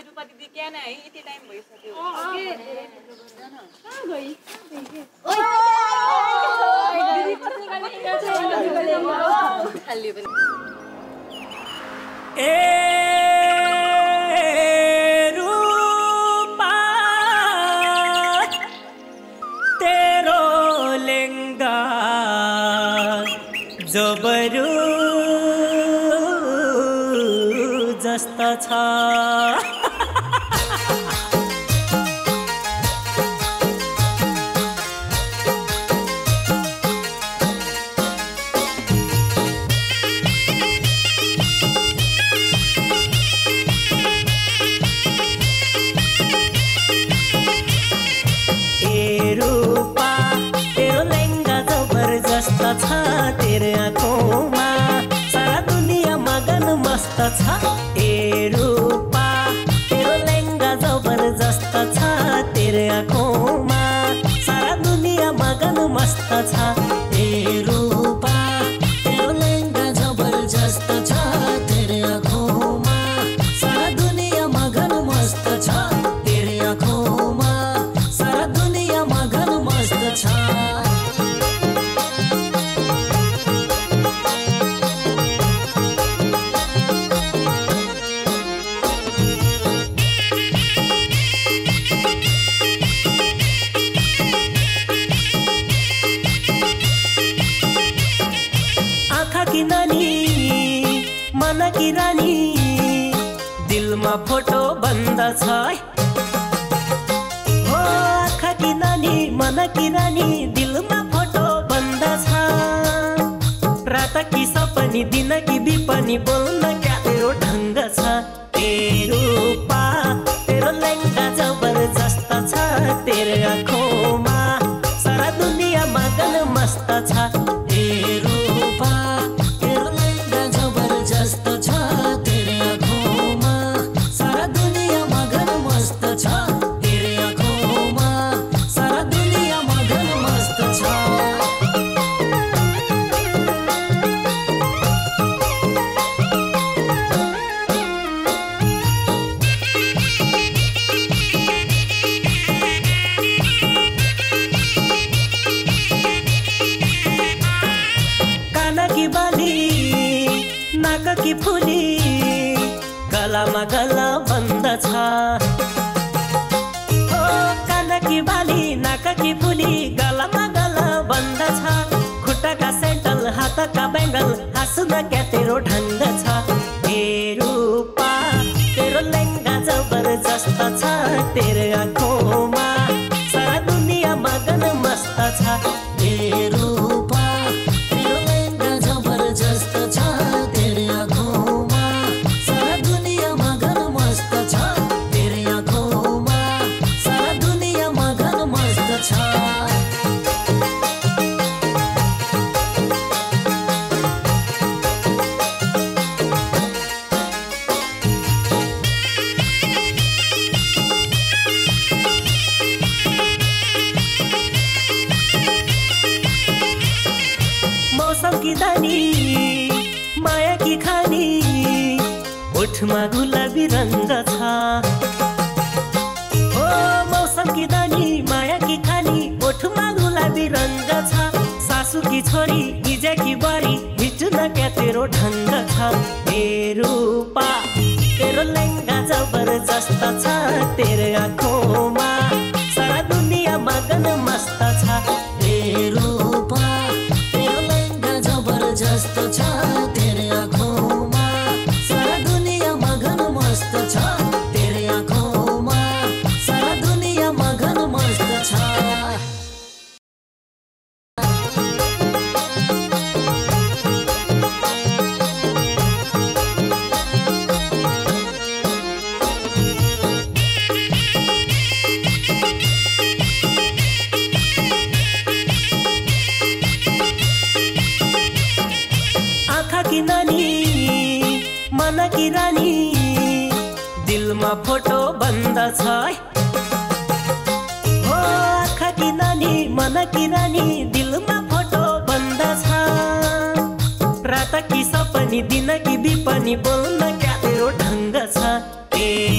रूपा दिदी क्या नै है यति टाइम भइसक्यो रूपा तेरो लेंगा जबरू जस्ता छ तेरे आँखोंमा सारा दुनिया मगन मस्त छ ए रूपा तेरो लेंगा जबरजस्त छ तेरे आँखोंमा सारा दुनिया मगन मस्त छ ए रूपा तेरो लेंगा जबरजस्त छ तेरे आँखोंमा सारा दुनिया मगन मस्त छ तेरे आँखोंमा सारा दुनिया मगन मस्त छ मन की रानी दिलमा फोटो बन्द छ हो आँखा की नानी मन की रानी दिलमा फोटो बन्द छ रात की सपनी दिन की बिपनी बोल्न क्या तेरो ढङ्ग छ ए रूपा तेरो लेंगा जबरजस्त छ तेरे आँखोंमा सारा दुनिया मगन मस्त छ ए रूपा जस्त छ तेरे आँखोंमा सारा दुनिया मगन मस्त छ तेरे आँखोंमा सारा दुनिया मगन मस्त छ कान की बाली नाक की फुली गलामा गला बन्द छ ओ कान की बाली नाक की फुली गलामा गला बन्द छ खुट्टाका सेन्डल हातका बेङ्गल हाँस्न क्या तेरो ढङ्ग छ ए रूपा तेरो लेंगा जबरजस्त छ तेरे आँखोंमा सारा दुनिया मगन मस्त छ ए रूपा तेरो लेंगा जबरजस्त छ तेरे आँखोंमा सारा दुनिया मगन मस्त छ तेरे आँखोंमा सारा दुनिया मगन मस्त छ मौसम की दानी माया की खानी ओठमा गुलाबी रंग छ ओ मौसम की दानी माया की खानी ओठमा गुलाबी रंग छ सासू की छोरी इजे की बारी हिचुन क्या तेरो ढङ्ग छ ए रूपा तेरो लेंगा जबरजस्त छ तेरे आँखोंमा सारा दुनिया मगन मस्त छ ए रूपा तेरो लेंगा जबरजस्त छ तेरे आँखोंमा सारा दुनिया मगन मस्त छ तेरे आँखोंमा सारा दुनिया मगन मस्त छ की नानी मन की रानी दिलमा फोटो बन्द छ हो आँखा की नानी मन की रानी दिलमा फोटो बन्द छ रात की सपनी दिन की बिपनी बोल्न क्या तेरो ढङ्ग छ ए